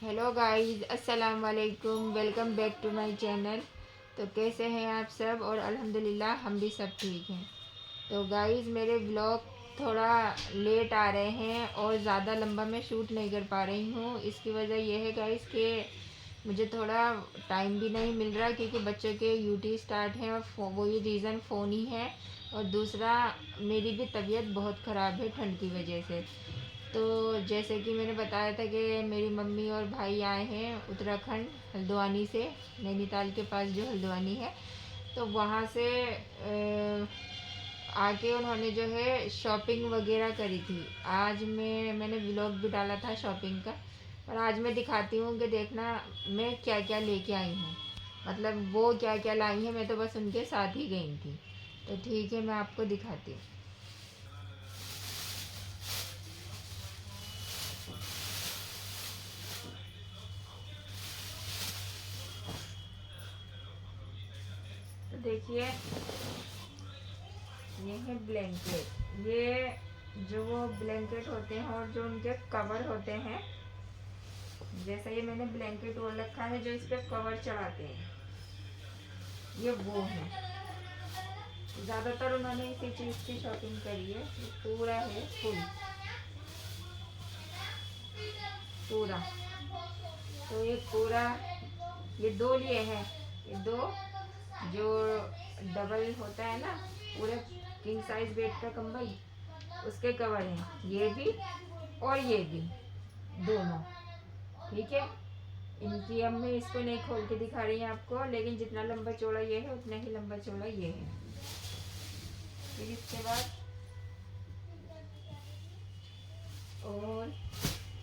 Hello guys, अस्सलाम वालेकुम। Welcome back to my channel. तो कैसे हैं आप सब? और अल्हम्दुलिल्लाह हम भी सब ठीक हैं। तो गाइस, मेरे ब्लॉग थोड़ा लेट आ रहे हैं और ज़्यादा लंबा मैं शूट नहीं कर पा रही हूँ। इसकी वजह यह है गाइस कि मुझे थोड़ा टाइम भी नहीं मिल रहा, क्योंकि बच्चों के यूटी स्टार्ट हैं और वही रीज़न फ़ोन ही है। और दूसरा, मेरी भी तबीयत बहुत ख़राब है ठंड की वजह से। तो जैसे कि मैंने बताया था कि मेरी मम्मी और भाई आए हैं उत्तराखंड हल्द्वानी से, नैनीताल के पास जो हल्द्वानी है। तो वहाँ से आके उन्होंने जो है शॉपिंग वगैरह करी थी। आज मैंने व्लॉग भी डाला था शॉपिंग का। और आज मैं दिखाती हूँ कि देखना मैं क्या क्या लेके आई हूँ। मतलब वो क्या क्या लाई हैं, मैं तो बस उनके साथ ही गई थी। तो ठीक है, मैं आपको दिखाती हूँ। तो देखिए, ये है ब्लैंकेट। ये जो वो ब्लैंकेट होते हैं और जो उनके कवर होते हैं, जैसा ये मैंने ब्लैंकेट वो रखा है जो इस पे कवर चढ़ाते हैं, ये वो है। ज़्यादातर उन्होंने इसी चीज़ की शॉपिंग करी है। ये पूरा है फुल, पूरा। तो ये पूरा, ये दो लिए हैं। ये दो जो डबल होता है ना, पूरे किंग साइज बेड का कंबल, उसके कवर हैं ये भी और ये भी, दोनों। ठीक है। इनकी अब मैं इसको नहीं खोल के दिखा रही हूँ आपको, लेकिन जितना लंबा चौड़ा ये है उतना ही लंबा चौड़ा ये है। फिर इसके बाद और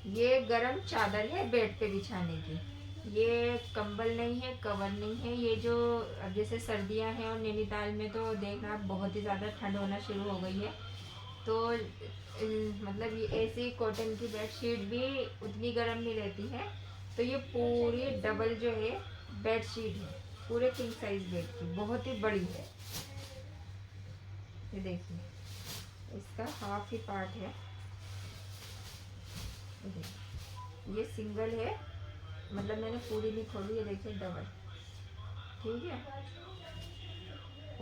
ये गरम चादर है बेड पे बिछाने की। ये कंबल नहीं है, कवर नहीं है। ये जो अब जैसे सर्दियां हैं और नैनीताल में तो देखना बहुत ही ज़्यादा ठंड होना शुरू हो गई है। तो मतलब ये ऐसी कॉटन की बेडशीट भी उतनी गर्म नहीं रहती है। तो ये पूरी डबल जो है बेडशीट है, पूरे किंग साइज बेड की, बहुत ही बड़ी है। ये देखिए, इसका हाफ ही पार्ट है। ये देखिए, ये सिंगल है, मतलब मैंने पूरी नहीं खोली। ये देखिए डबल, ठीक है।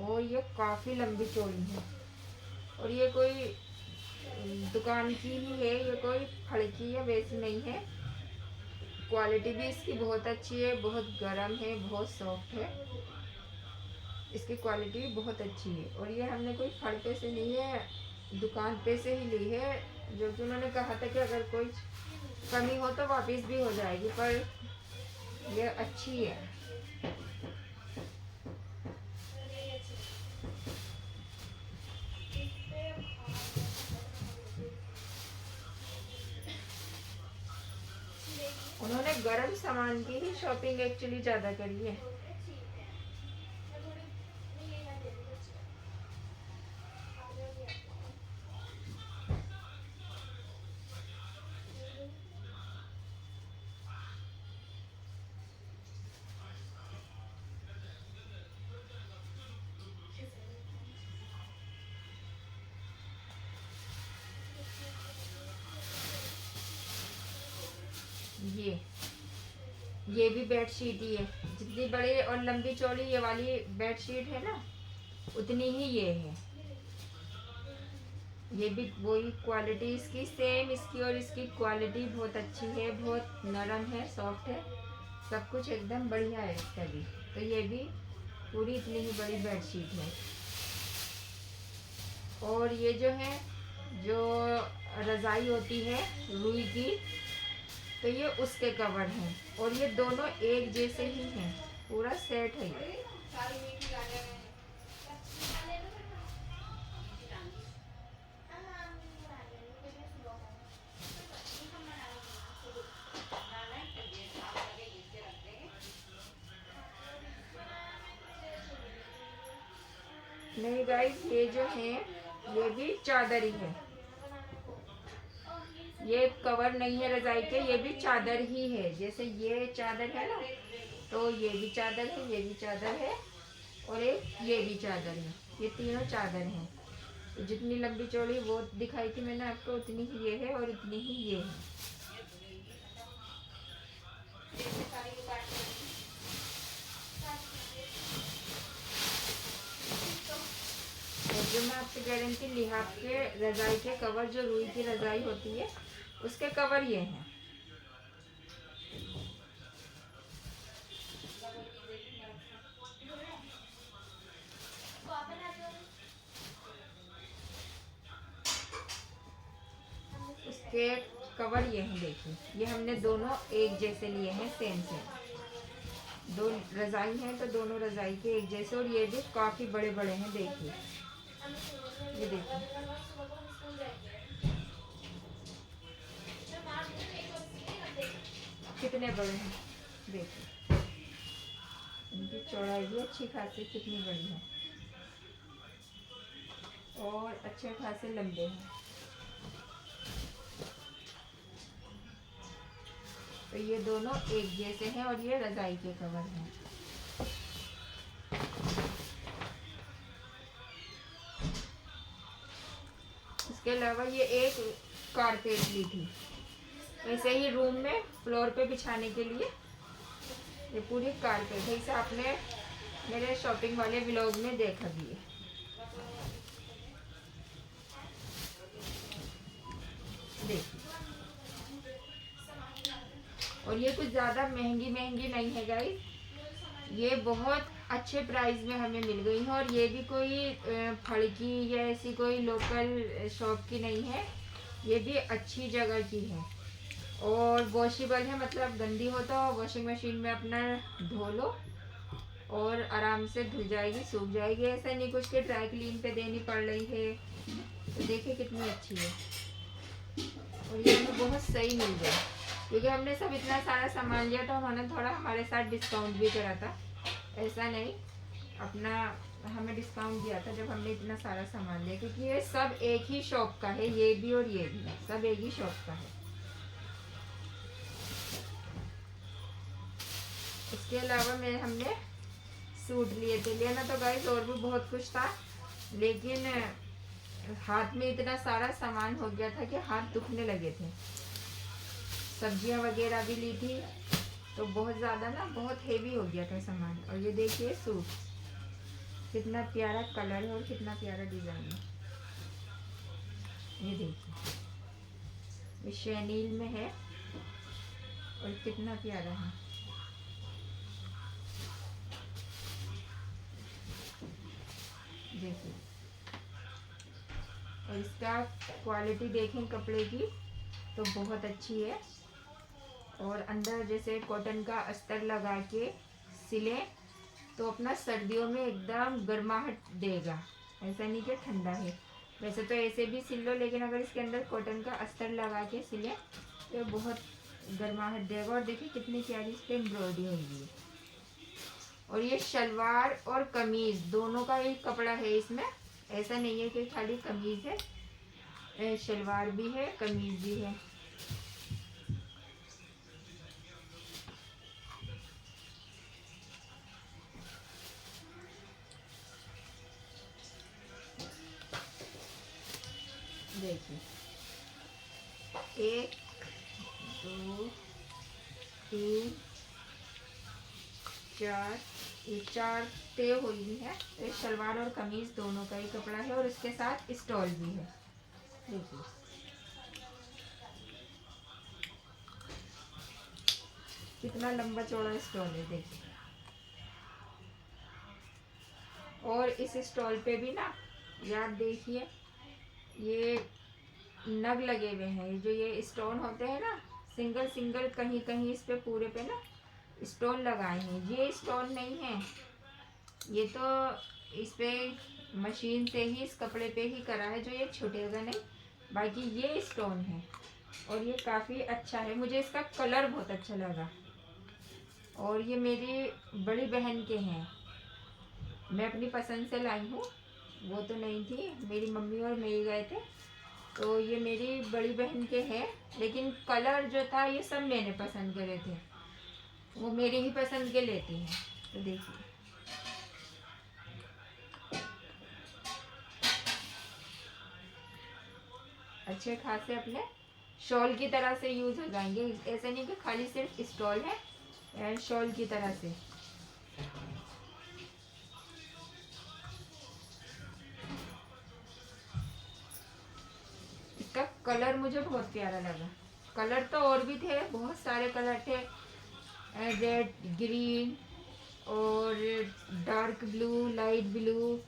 और ये काफ़ी लंबी चौड़ी है। और ये कोई दुकान की ही है, ये कोई फड़की या वैसी नहीं है। क्वालिटी भी इसकी बहुत अच्छी है, बहुत गर्म है, बहुत सॉफ्ट है। इसकी क्वालिटी भी बहुत अच्छी है। और ये हमने कोई फड़ पे से ली है, दुकान पे से ही ली है। जो कि उन्होंने कहा था कि अगर कोई कमी हो तो वापस भी हो जाएगी, पर ये अच्छी है। उन्होंने गर्म सामान की ही शॉपिंग एक्चुअली ज़्यादा करी है। ये ये भी बेड शीट ही है। जितनी बड़ी और लंबी चौड़ी ये वाली बेड शीट है ना, उतनी ही ये है। ये भी वही क्वालिटी इसकी सेम, इसकी और इसकी क्वालिटी बहुत अच्छी है, बहुत नरम है, सॉफ्ट है, सब कुछ एकदम बढ़िया है इसका भी। तो ये भी पूरी इतनी ही बड़ी बेड शीट है। और ये जो है, जो रज़ाई होती है रुई की, तो ये उसके कवर हैं। और ये दोनों एक जैसे ही हैं, पूरा सेट है ये। नहीं गाइस, ये जो है ये भी चादर ही है। ये कवर नहीं है रजाई के, ये भी चादर ही है। जैसे ये चादर है ना, तो ये भी चादर है, ये भी चादर है, और एक ये भी चादर है। ये तीनों चादर हैं। तो जितनी लंबी चौड़ी वो दिखाई थी मैंने आपको, उतनी ही ये है और उतनी ही ये है। और जो मैं आपसे कह रही थी लिहाफ के रजाई के कवर, जो रुई की रजाई होती है उसके कवर ये हैं। उसके कवर ये हैं, देखिए ये हमने दोनों एक जैसे लिए हैं, सेम सेम। दो रजाई हैं तो दोनों रजाई के एक जैसे, और ये भी काफी बड़े बड़े हैं। देखिए ये देखिए कितने बड़े हैं। देखिए इनकी चौड़ाई भी अच्छी खासी कितनी बड़ी है और अच्छे खासे लंबे हैं। तो ये दोनों एक जैसे हैं और ये रजाई के कवर हैं। इसके अलावा ये एक कारपेट ली थी वैसे ही रूम में फ्लोर पे बिछाने के लिए। ये पूरी कारपेट है, इसे आपने मेरे शॉपिंग वाले व्लॉग में देखा भी है। देखिए और ये कुछ ज़्यादा महंगी नहीं है गाइस, ये बहुत अच्छे प्राइस में हमें मिल गई है। और ये भी कोई फड़की या ऐसी कोई लोकल शॉप की नहीं है, ये भी अच्छी जगह की है और वॉशेबल है। मतलब गंदी हो तो वॉशिंग मशीन में अपना धो लो और आराम से धुल जाएगी, सूख जाएगी। ऐसा नहीं कुछ के ड्राई क्लीन पे देनी पड़ रही है। तो देखिए कितनी अच्छी है और ये हमें बहुत सही मिल गई, क्योंकि हमने सब इतना सारा सामान लिया था। उन्होंने थोड़ा हमारे साथ डिस्काउंट भी करा था, ऐसा नहीं, अपना हमें डिस्काउंट दिया था जब हमने इतना सारा सामान लिया, क्योंकि ये सब एक ही शॉप का है। ये भी और ये भी सब एक ही शॉप का है। इसके अलावा हमने सूट लिए थे। लेना तो गाइस और भी बहुत कुछ था, लेकिन हाथ में इतना सारा सामान हो गया था कि हाथ दुखने लगे थे। सब्जियां वगैरह भी ली थी तो बहुत ज़्यादा ना, बहुत हेवी हो गया था सामान। और ये देखिए सूट कितना प्यारा कलर है और कितना प्यारा डिज़ाइन है। ये देखिए ये शैनील में है और कितना प्यारा है। देखिए और इसका क्वालिटी देखें कपड़े की तो बहुत अच्छी है। और अंदर जैसे कॉटन का अस्तर लगा के सिले तो अपना सर्दियों में एकदम गर्माहट देगा, ऐसा नहीं कि ठंडा है। वैसे तो ऐसे भी सिल लो, लेकिन अगर इसके अंदर कॉटन का अस्तर लगा के सिले तो बहुत गर्माहट देगा। और देखिए कितनी प्यारी इस पर एम्ब्रॉयडरी हुई है। और ये शलवार और कमीज दोनों का ही कपड़ा है इसमें, ऐसा नहीं है कि खाली कमीज है, शलवार भी है कमीज भी है। देखिए 1 2 3 4, ये 4 ते हुई है। तो शलवार और कमीज दोनों का ही कपड़ा है और इसके साथ स्टॉल भी है। देखिए कितना लंबा चौड़ा स्टॉल है। देखिए और इस स्टॉल पे भी ना, याद देखिए ये नग लगे हुए हैं। जो ये स्टोन होते हैं ना, सिंगल सिंगल कहीं कहीं इस पे पूरे पे ना स्टोन लगाए हैं। ये स्टोन नहीं है, ये तो इस पे मशीन से ही इस कपड़े पे ही करा है, जो ये छूटेगा नहीं। बाकी ये स्टोन है और ये काफ़ी अच्छा है। मुझे इसका कलर बहुत अच्छा लगा। और ये मेरी बड़ी बहन के हैं, मैं अपनी पसंद से लाई हूँ, वो तो नहीं थी, मेरी मम्मी और मैं ही गए थे। तो ये मेरी बड़ी बहन के हैं, लेकिन कलर जो था ये सब मैंने पसंद करे थे, वो मेरी ही पसंद के लेती हैं। तो देखिए अच्छे खासे अपने शॉल की तरह से यूज़ हो जाएंगे। ऐसे नहीं कि खाली सिर्फ स्टॉल है एंड शॉल की तरह से। इसका कलर मुझे बहुत प्यारा लगा। कलर तो और भी थे, बहुत सारे कलर थे, रेड, ग्रीन और डार्क ब्लू, लाइट ब्लू,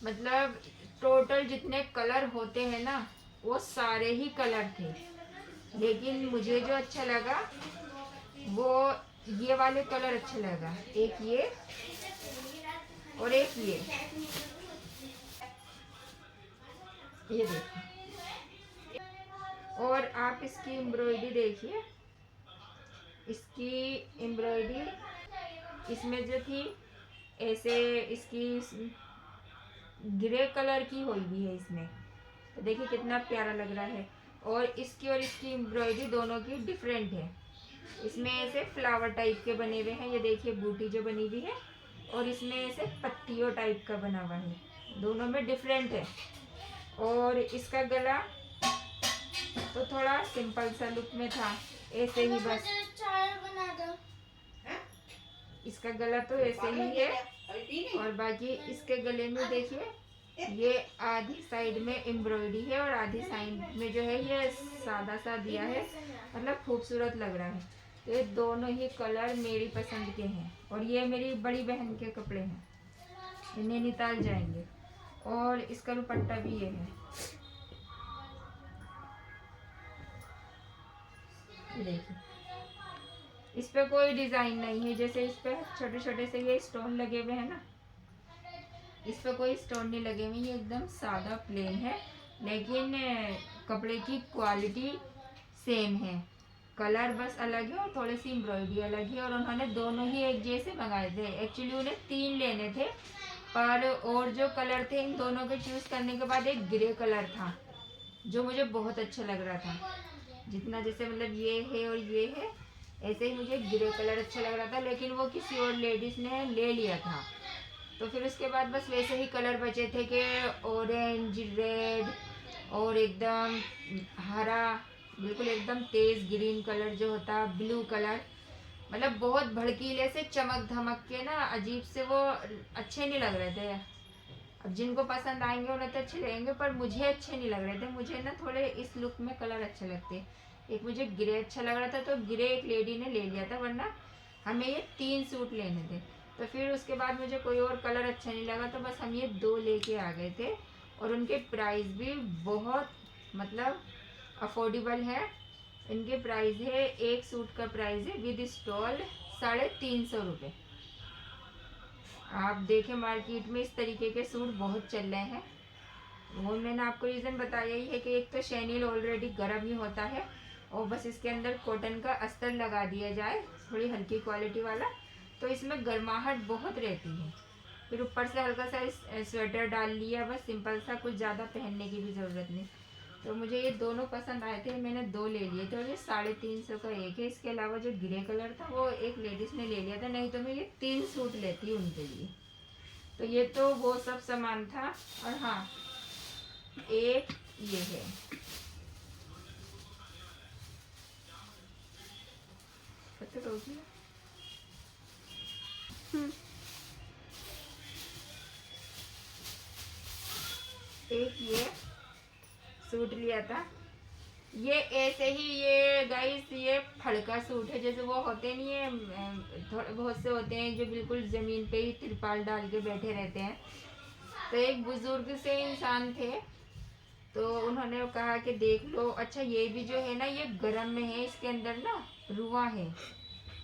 मतलब टोटल जितने कलर होते हैं ना वो सारे ही कलर थे। लेकिन मुझे जो अच्छा लगा वो ये वाले कलर अच्छा लगा, एक ये और एक ये देखिए। और आप इसकी एम्ब्रॉयडरी देखिए, इसकी एम्ब्रॉयडरी इसमें जो थी ऐसे इसकी ग्रे कलर की हुई भी है इसमें, तो देखिए कितना प्यारा लग रहा है। और इसकी एम्ब्रॉयडरी दोनों की डिफरेंट है। इसमें ऐसे फ्लावर टाइप के बने हुए हैं, ये देखिए बूटी जो बनी हुई है, और इसमें ऐसे पत्तियों टाइप का बना हुआ है, दोनों में डिफरेंट है। और इसका गला तो थोड़ा सिंपल सा लुक में था, ऐसे ही बस। इसका गला तो ऐसे ही है, और बाकी इसके गले में देखिए ये आधी साइड में एम्ब्रॉयडरी है और आधी साइड में जो है ये सादा सा दिया है, मतलब खूबसूरत लग रहा है। तो ये दोनों ही कलर मेरी पसंद के हैं, और ये मेरी बड़ी बहन के कपड़े हैं, ये नैनीताल जाएंगे। और इसका दुपट्टा भी ये है, देखिए इस पे कोई डिजाइन नहीं है, जैसे इस पे छोटे छोटे से ये स्टोन लगे हुए हैं ना, इस पे कोई स्टोन नहीं लगे हुए, ये एकदम सादा प्लेन है। लेकिन कपड़े की क्वालिटी सेम है, कलर बस अलग है और थोड़ी सी एम्ब्रॉयडरी अलग है। और उन्होंने दोनों ही एक जैसे मंगाए थे, एक्चुअली उन्हें 3 लेने थे, पर और जो कलर थे इन दोनों के चूज करने के बाद एक ग्रे कलर था जो मुझे बहुत अच्छा लग रहा था। जितना जैसे मतलब ये है और ये है, ऐसे ही मुझे ग्रे कलर अच्छा लग रहा था, लेकिन वो किसी और लेडीज ने ले लिया था। तो फिर उसके बाद बस वैसे ही कलर बचे थे कि ऑरेंज, रेड और एकदम हरा, बिल्कुल एकदम तेज ग्रीन कलर जो होता, ब्लू कलर, मतलब बहुत भड़कीले से चमक धमक के ना अजीब से वो अच्छे नहीं लग रहे थे। अब जिनको पसंद आएंगे उन्हें तो अच्छे लगेंगे, पर मुझे अच्छे नहीं लग रहे थे। मुझे ना थोड़े इस लुक में कलर अच्छे लगते। एक मुझे ग्रे अच्छा लग रहा था तो ग्रे एक लेडी ने ले लिया था, वरना हमें ये 3 सूट लेने थे। तो फिर उसके बाद मुझे कोई और कलर अच्छा नहीं लगा, तो बस हम ये 2 लेके आ गए थे। और उनके प्राइस भी बहुत मतलब अफोर्डेबल है। इनके प्राइस है, एक सूट का प्राइस है विद स्टॉल 350 रुपये। आप देखें मार्केट में इस तरीके के सूट बहुत चल रहे हैं। वो मैंने आपको रीज़न बताया ही है कि एक तो शैनील ऑलरेडी गर्म ही होता है, और बस इसके अंदर कॉटन का अस्तर लगा दिया जाए थोड़ी हल्की क्वालिटी वाला, तो इसमें गर्माहट बहुत रहती है। फिर ऊपर से हल्का सा स्वेटर डाल लिया, बस सिंपल सा, कुछ ज़्यादा पहनने की भी ज़रूरत नहीं। तो मुझे ये दोनों पसंद आए थे, मैंने 2 ले लिए थे, और ये 350 का एक है। इसके अलावा जो ग्रे कलर था वो एक लेडीज़ ने ले लिया था, नहीं तो मैं ये 3 सूट लेती उनके लिए। तो ये तो वो सब सामान था। और हाँ, एक ये है, पता हो गया। एक ये सूट लिया था, ये ऐसे ही, ये गाइस ये फड़का सूट है, जैसे वो होते नहीं है थोड़े बहुत से होते हैं जो बिल्कुल ज़मीन पे ही तिरपाल डाल के बैठे रहते हैं। तो एक बुजुर्ग से इंसान थे, तो उन्होंने कहा कि देख लो, अच्छा ये भी जो है ना ये गरम में है, इसके अंदर ना रुआ है,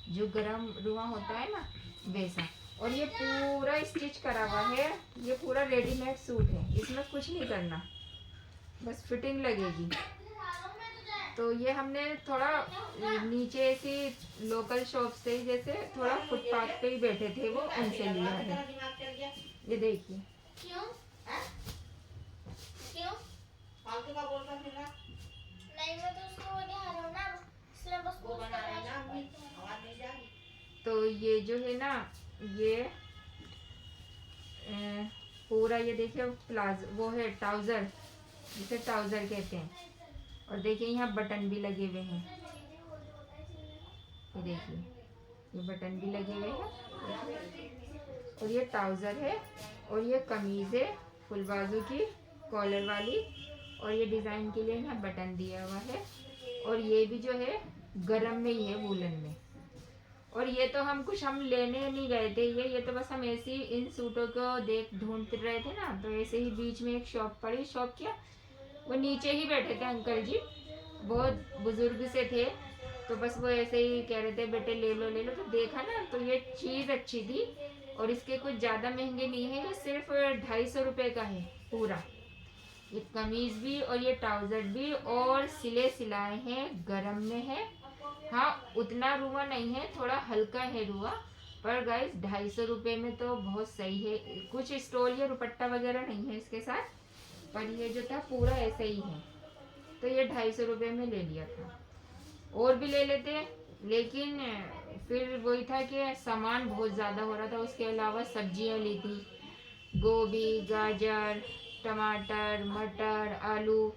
जो गरम रुआ होता है ना वैसा। और ये पूरा स्टिच करा हुआ है, ये पूरा रेडीमेड सूट है, इसमें कुछ नहीं करना, बस फिटिंग लगेगी। तो ये हमने थोड़ा नीचे ऐसी लोकल शॉप से, जैसे थोड़ा फुटपाथ पे ही बैठे थे वो, उनसे लिया है। ये देखिए। क्यों? क्यों? फालतू का बोल रहा था। नहीं, मैं तो उसको बना रहा हूं ना, इसलिए बस वो बना रहा है ना, आवाज नहीं जा रही। तो ये जो है ना, ये पूरा ये देखिए प्लाजो, वो है ट्राउजर, जिसे ट्राउजर कहते हैं। और देखिए यहाँ बटन भी लगे हुए हैं, ये देखिए, ये बटन भी लगे हुए हैं और ये ट्राउज़र है और ये कमीज़ है फुल बाजू की कॉलर वाली और ये डिज़ाइन के लिए यहाँ बटन दिया हुआ है और ये भी जो है गरम में ही है वूलन में। और ये तो हम लेने नहीं गए थे, ये तो बस हम ऐसे ही इन सूटों को ढूंढते रहे थे ना, तो ऐसे ही बीच में एक शॉप पड़ी, शॉप क्या वो नीचे ही बैठे थे अंकल जी, बहुत बुजुर्ग से थे, तो बस वो ऐसे ही कह रहे थे बेटे ले लो, तो देखा ना तो ये चीज़ अच्छी थी और इसके कुछ ज़्यादा महंगे नहीं है, ये सिर्फ 250 रुपये का है पूरा, ये कमीज़ भी और ये ट्राउज़र भी और सिलाए हैं, गरम में है। हाँ उतना रुआ नहीं है, थोड़ा हल्का है रुआ, पर गाइस 250 रुपये में तो बहुत सही है। कुछ स्टोल या दुपट्टा वगैरह नहीं है इसके साथ, पर ये जो था पूरा ऐसे ही है, तो ये 250 रुपये में ले लिया था। और भी ले लेते लेकिन फिर वही था कि सामान बहुत ज़्यादा हो रहा था, उसके अलावा सब्जियां ली थी, गोभी, गाजर, टमाटर, मटर, आलू,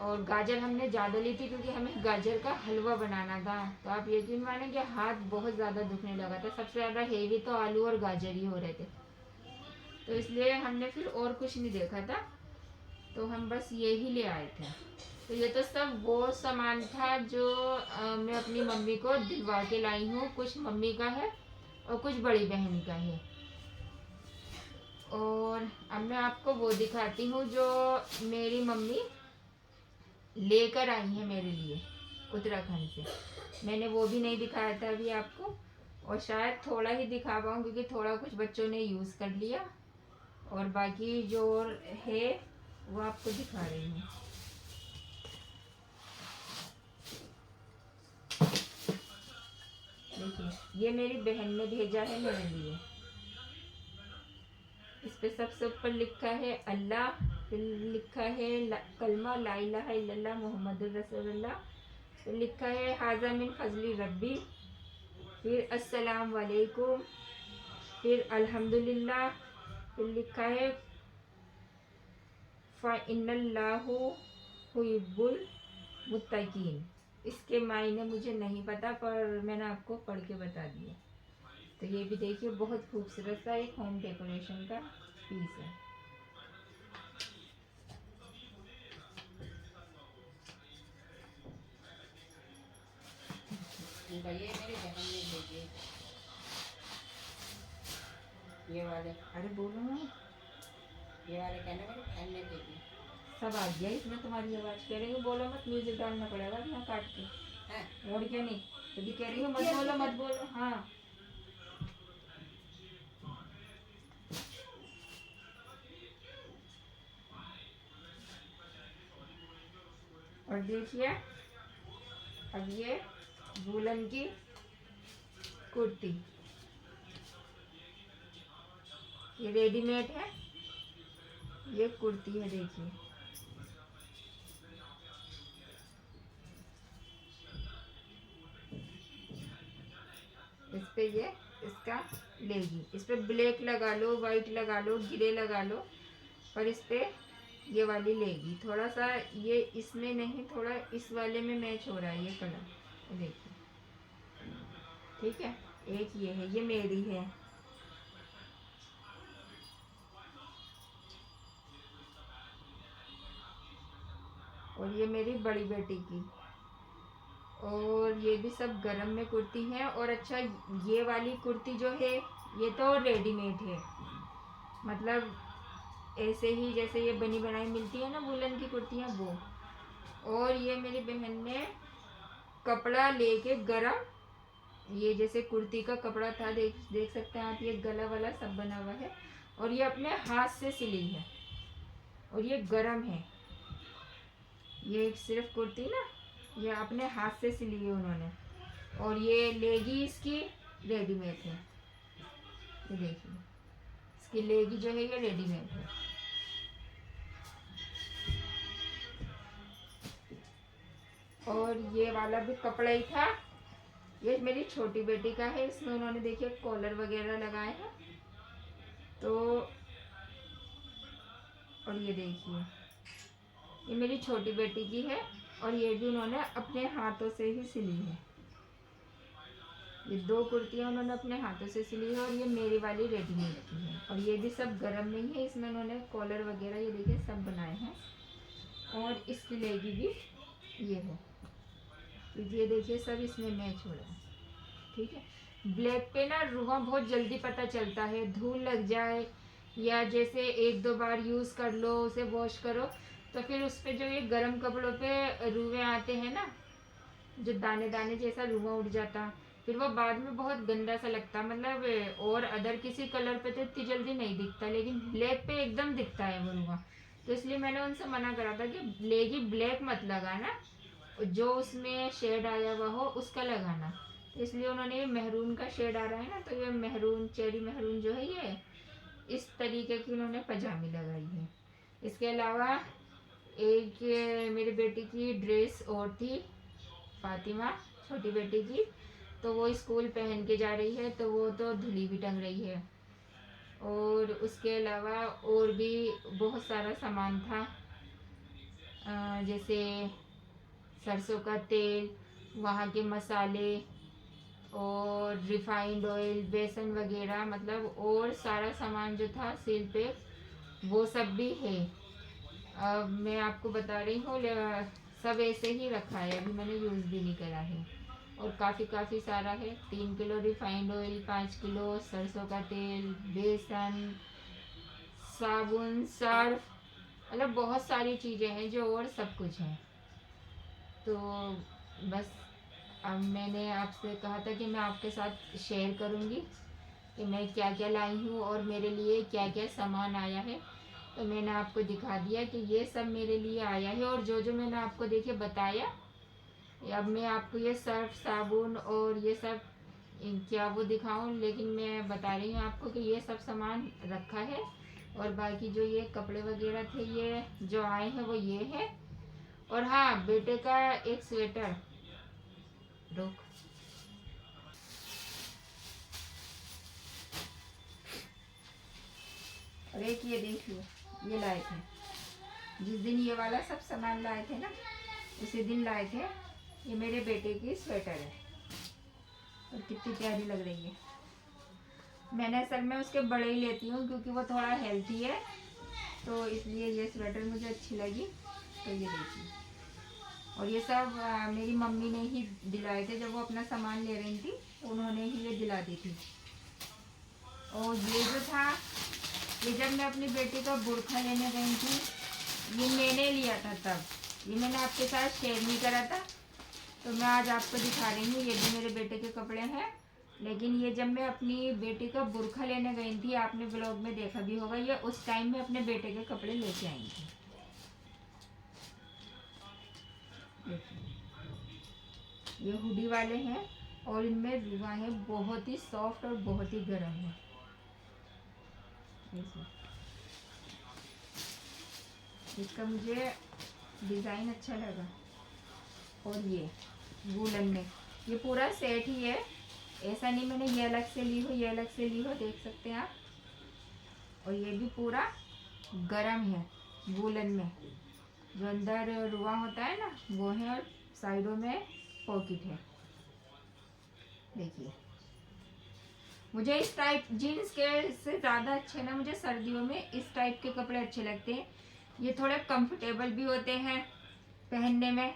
और गाजर हमने ज़्यादा ली थी क्योंकि हमें गाजर का हलवा बनाना था। तो आप यकीन माने कि हाथ बहुत ज़्यादा दुखने लगा था, सबसे ज़्यादा हेवी तो आलू और गाजर ही हो रहे थे, तो इसलिए हमने फिर और कुछ नहीं देखा था, तो हम बस ये ही ले आए थे। तो ये तो सब वो सामान था जो मैं अपनी मम्मी को दिलवा के लाई हूँ, कुछ मम्मी का है और कुछ बड़ी बहन का है। और अब मैं आपको वो दिखाती हूँ जो मेरी मम्मी लेकर आई है मेरे लिए उत्तराखंड से, मैंने वो भी नहीं दिखाया था अभी आपको, और शायद थोड़ा ही दिखा पाऊँ क्योंकि थोड़ा कुछ बच्चों ने यूज़ कर लिया, और बाकी जो है वो आपको दिखा रही हूँ। देखिए ये मेरी बहन ने भेजा है मेरे लिए, इस पे सबसे ऊपर लिखा है अल्लाह, फिर लिखा है कलमा ला इलाहा इल्लल्लाह मुहम्मदुर रसूलुल्लाह, फिर लिखा है हाज़ा मिन फजली रब्बी, फिर अस्सलाम वालेकुम, फिर अल्हम्दुलिल्लाह, फिर लिखा है फ़इन्नल्लाहु युहिब्बुल मुत्तकीन। इसके मायने मुझे नहीं पता, पर मैंने आपको पढ़ के बता दिया। तो ये भी देखिए बहुत खूबसूरत सा एक होम डेकोरेशन का पीस है। ये मेरी बहन ने भेजे ये वाले, अरे बोलो ना, ये वाले कहने मेरी बहन ने भेजे। सब आ गया इसमें, तुम्हारी आवाज़ कह रही हूँ बोलो मत, म्यूजिक डालना पड़ेगा यहाँ काट के हैं और क्या, नहीं तभी कह रही हूँ मत बोलो मत बोलो। हाँ और देखिए अब ये वूलन की कुर्ती, ये रेडीमेड है, ये कुर्ती है देखिए, इस पे ये इसका लेगी, इस पे ब्लैक लगा लो, वाइट लगा लो, ग्रे लगा लो, पर इस पे ये वाली लेगी, थोड़ा सा ये इसमें नहीं, थोड़ा इस वाले में मैच हो रहा है ये कलर, देखिए ठीक है। एक ये है, ये मेरी है, और ये मेरी बड़ी बेटी की, और ये भी सब गरम में कुर्ती है। और अच्छा ये वाली कुर्ती जो है ये तो रेडीमेड है, मतलब ऐसे ही जैसे ये बनी बनाई मिलती है ना वुलन की कुर्तियाँ वो, और ये मेरी बहन ने कपड़ा लेके गरम, ये जैसे कुर्ती का कपड़ा था, देख सकते हैं आप, ये गला वाला सब बना हुआ है, और ये अपने हाथ से सिली है और ये गरम है, ये सिर्फ कुर्ती ना ये अपने हाथ से सिली है उन्होंने, और ये लेगी इसकी रेडीमेड है, ये देखिए इसकी लेगी जो है ये रेडीमेड है। और ये वाला भी कपड़ा ही था, ये मेरी छोटी बेटी का है, इसमें उन्होंने देखिए कॉलर वगैरह लगाए हैं, तो और ये देखिए ये मेरी छोटी बेटी की है, और ये भी उन्होंने अपने हाथों से ही सिली है, ये 2 कुर्तियाँ उन्होंने अपने हाथों से सिली है और ये मेरी वाली रेडीमेड की है। और ये भी सब गरम में ही है, इसमें उन्होंने कॉलर वगैरह ये देखिए सब बनाए हैं। और इसकी लेगी भी ये है, तो ये देखिए सब इसमें मैच हो रहा है। ठीक है, ब्लैक पे ना रुआ बहुत जल्दी पता चलता है, धूल लग जाए या जैसे 1-2 बार यूज़ कर लो, उसे वॉश करो, तो फिर उस पर जो ये गर्म कपड़ों पे रुए आते हैं ना, जो दाने दाने जैसा रुआ उठ जाता, फिर वो बाद में बहुत गंदा सा लगता। मतलब और अदर किसी कलर पे तो इतनी जल्दी नहीं दिखता, लेकिन ब्लैक पे एकदम दिखता है वो रुआ। तो इसलिए मैंने उनसे मना करा था कि लेगी ब्लैक मत लगाना, जो उसमें शेड आया हुआ हो उसका लगाना। तो इसलिए उन्होंने ये मेहरून का शेड आ रहा है ना, तो ये मेहरून, चेरी मेहरून जो है, ये इस तरीके की उन्होंने पजामी लगाई है। इसके अलावा एक मेरी बेटी की ड्रेस और थी, फातिमा छोटी बेटी की, तो वो स्कूल पहन के जा रही है, तो वो तो धुली भी टंग रही है। और उसके अलावा और भी बहुत सारा सामान था, जैसे सरसों का तेल, वहाँ के मसाले और रिफाइंड ऑयल, बेसन वगैरह, मतलब और सारा सामान जो था सेल पे, वो सब भी है। अब मैं आपको बता रही हूँ, सब ऐसे ही रखा है, अभी मैंने यूज़ भी नहीं करा है। और काफ़ी सारा है, 3 किलो रिफाइंड ऑयल, 5 किलो सरसों का तेल, बेसन, साबुन, सर्फ, मतलब बहुत सारी चीज़ें हैं जो और सब कुछ है। तो बस अब मैंने आपसे कहा था कि मैं आपके साथ शेयर करूँगी कि मैं क्या क्या लाई हूँ और मेरे लिए क्या क्या सामान आया है। तो मैंने आपको दिखा दिया कि ये सब मेरे लिए आया है, और जो जो मैंने आपको देखिए बताया, अब मैं आपको ये सर्फ, साबुन और ये सब क्या वो दिखाऊं, लेकिन मैं बता रही हूँ आपको कि ये सब सामान रखा है। और बाकी जो ये कपड़े वगैरह थे, ये जो आए हैं वो ये है। और हाँ, बेटे का एक स्वेटर, रुक, और एक ये देखिए, ये लाए थे जिस दिन ये वाला सब सामान लाए थे ना, उसी दिन लाए थे। ये मेरे बेटे की स्वेटर है और कितनी प्यारी लग रही है। मैंने असल में उसके बड़े ही लेती हूँ क्योंकि वो थोड़ा हेल्थी है, तो इसलिए ये स्वेटर मुझे अच्छी लगी। तो ये देखिए, और ये सब मेरी मम्मी ने ही दिलाए थे, जब वो अपना सामान ले रही थी तो उन्होंने ही ये दिला दी थी। और ये जो था, ये जब मैं अपनी बेटी का बुर्खा लेने गई थी, ये मैंने लिया था तब, ये मैंने आपके साथ शेयर नहीं करा था, तो मैं आज आपको दिखा रही हूँ। ये भी मेरे बेटे के कपड़े हैं, लेकिन ये जब मैं अपनी बेटी का बुर्खा लेने गई थी, आपने ब्लॉग में देखा भी होगा, ये उस टाइम में अपने बेटे के कपड़े लेके आई थी। ये हुडी वाले हैं और इनमें रुआ है, बहुत ही सॉफ्ट और बहुत ही गर्म है। इसका मुझे डिज़ाइन अच्छा लगा। और ये वूलन में, ये पूरा सेट ही है, ऐसा नहीं मैंने ये अलग से ली हो, ये अलग से ली हो, देख सकते हैं आप। और ये भी पूरा गरम है, वूलन में जो अंदर रुआ होता है ना वो है, और साइडों में पॉकेट है। देखिए, मुझे इस टाइप जीन्स के से ज़्यादा अच्छे ना, मुझे सर्दियों में इस टाइप के कपड़े अच्छे लगते हैं। ये थोड़े कंफर्टेबल भी होते हैं पहनने में,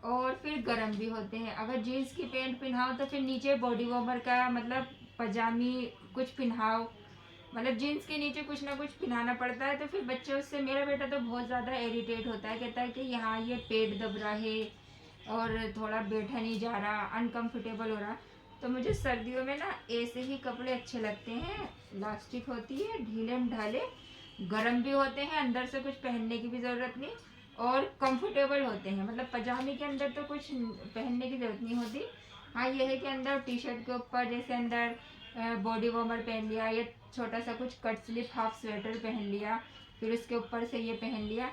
और फिर गर्म भी होते हैं। अगर जीन्स की पैंट पहनाओ तो फिर नीचे बॉडी वार्मर का, मतलब पजामी कुछ पहनाओ, मतलब जीन्स के नीचे कुछ ना कुछ पहनाना पड़ता है। तो फिर बच्चे उससे, मेरा बेटा तो बहुत ज़्यादा इरिटेट होता है, कहता है कि यहाँ ये पेट दब रहा है और थोड़ा बैठा नहीं जा रहा, अनकंफर्टेबल हो रहा। तो मुझे सर्दियों में ना ऐसे ही कपड़े अच्छे लगते हैं, इलास्टिक होती है, ढीले ढाले, गर्म भी होते हैं, अंदर से कुछ पहनने की भी ज़रूरत नहीं, और कंफर्टेबल होते हैं। मतलब पजामे के अंदर तो कुछ पहनने की ज़रूरत नहीं होती। हाँ, ये है कि अंदर टी शर्ट के ऊपर जैसे अंदर बॉडी वार्मर पहन लिया, या छोटा सा कुछ कट स्लीव हाफ स्वेटर पहन लिया, फिर उसके ऊपर से ये पहन लिया,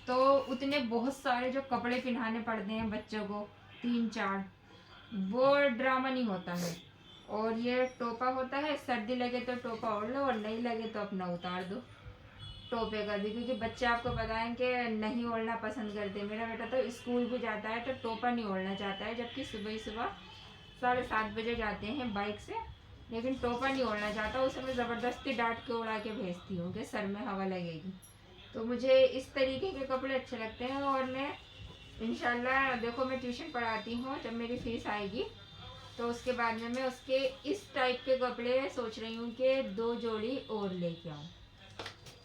तो उतने बहुत सारे जो कपड़े पहनाने पड़ते हैं बच्चों को, 3-4, वो ड्रामा नहीं होता है। और ये टोपा होता है, सर्दी लगे तो टोपा ओढ़ लो, और नहीं लगे तो अपना उतार दो टोपे का भी, क्योंकि बच्चे आपको बताएं कि नहीं ओढ़ना पसंद करते। मेरा बेटा तो स्कूल भी जाता है तो टोपा नहीं ओढ़ना चाहता है, जबकि सुबह ही सुबह 7:30 बजे जाते हैं बाइक से, लेकिन टोपा नहीं ओढ़ना चाहता, उसे मैं ज़बरदस्ती डांट के उड़ा के भेजती हूँ कि सर में हवा लगेगी। तो मुझे इस तरीके के कपड़े अच्छे लगते हैं। और मैं इंशाल्लाह देखो मैं ट्यूशन पढ़ाती हूँ, जब मेरी फीस आएगी तो उसके बाद में मैं उसके इस टाइप के कपड़े सोच रही हूँ कि 2 जोड़ी और लेके आऊँ,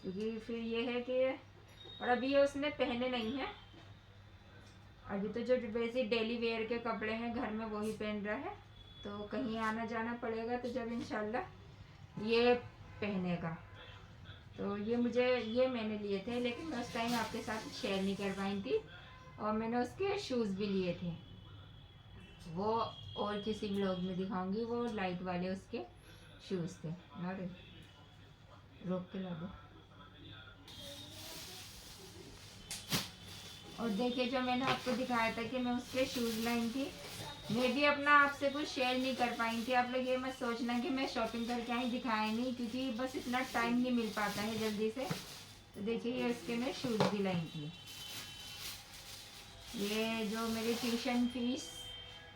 क्योंकि फिर ये है कि और अभी ये उसने पहने नहीं है, अभी तो जो बेसिक डेली वेयर के कपड़े हैं घर में वही पहन रहा है। तो कहीं आना जाना पड़ेगा तो जब इंशाल्लाह ये पहनेगा। तो ये मैंने लिए थे, लेकिन मैं उस टाइम आपके साथ शेयर नहीं कर पाई थी। और मैंने उसके शूज़ भी लिए थे, वो और किसी ब्लॉग में दिखाऊंगी। वो लाइट वाले उसके शूज़ थे। अरे रोक के ला दो। और देखिए जो मैंने आपको दिखाया था कि मैं उसके शूज़ लाई थी, मैं भी अपना आपसे कुछ शेयर नहीं कर पाई थी। आप लोग ये मत सोचना कि मैं शॉपिंग करके आई, दिखाया नहीं, क्योंकि बस इतना टाइम नहीं मिल पाता है जल्दी से। तो देखिए ये उसके मैं शूज़ भी लाई थी। ये जो मेरी ट्यूशन फीस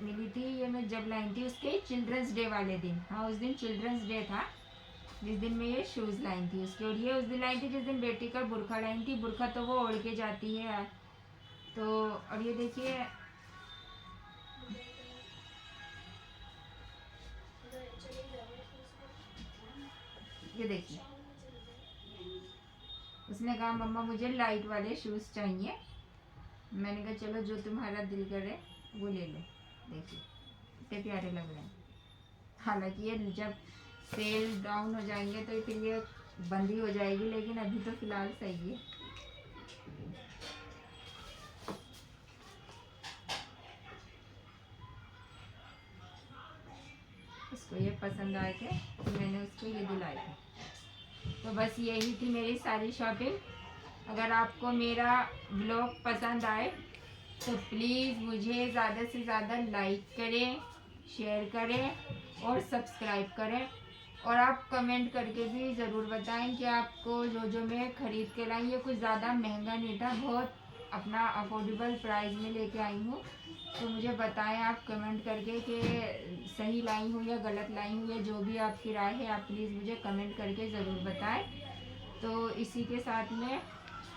मिली थी ये मैं जब लाई थी उसके चिल्ड्रंस डे वाले दिन। हाँ उस दिन चिल्ड्रंस डे था जिस दिन मैं ये शूज़ लाई थी उसके। और ये उस दिन लाई थी जिस दिन बेटी का बुरखा लाई थी। बुरखा तो वो ओढ़ के जाती है। तो और ये देखिए ये देखिए उसने कहा मम्मा मुझे लाइट वाले शूज़ चाहिए। मैंने कहा चलो जो तुम्हारा दिल करे वो ले लो। देखिए कितने प्यारे लग रहे हैं। हालांकि ये जब सेल डाउन हो जाएंगे तो फिर ये बंद ही हो जाएगी, लेकिन अभी तो फिलहाल सही है। उसको ये पसंद आए थे तो मैंने उसको ये दिलाए थे। तो बस यही थी मेरी सारी शॉपिंग। अगर आपको मेरा ब्लॉग पसंद आए तो प्लीज़ मुझे ज़्यादा से ज़्यादा लाइक करें, शेयर करें और सब्सक्राइब करें। और आप कमेंट करके भी ज़रूर बताएं कि आपको जो मैं ख़रीद के लाई ये कुछ ज़्यादा महंगा नहीं था, बहुत अपना अफोर्डेबल प्राइस में लेके आई हूँ। तो मुझे बताएं आप कमेंट करके कि सही लाई हूँ या गलत लाई हूँ, या जो भी आपकी राय है आप प्लीज़ मुझे कमेंट करके ज़रूर बताएं। तो इसी के साथ में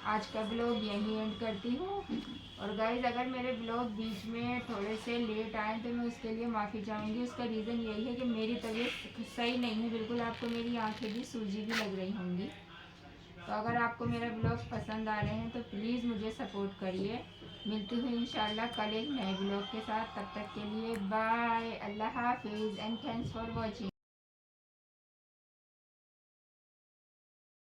आज का ब्लॉग यहीं एंड करती हूँ। और गाइज़ अगर मेरे ब्लॉग बीच में थोड़े से लेट आए तो मैं उसके लिए माफ़ी चाहूँगी। उसका रीज़न यही है कि मेरी तबीयत सही नहीं है बिल्कुल। आपको मेरी आंखें भी सूजी भी लग रही होंगी। तो अगर आपको मेरे ब्लॉग पसंद आ रहे हैं तो प्लीज़ मुझे सपोर्ट करिए। मिलती हूँ इंशाल्लाह कल एक नए ब्लॉग के साथ। तब तक के लिए बाय, अल्लाह हाफिज़ एंड थैंक्स फॉर वॉचिंग।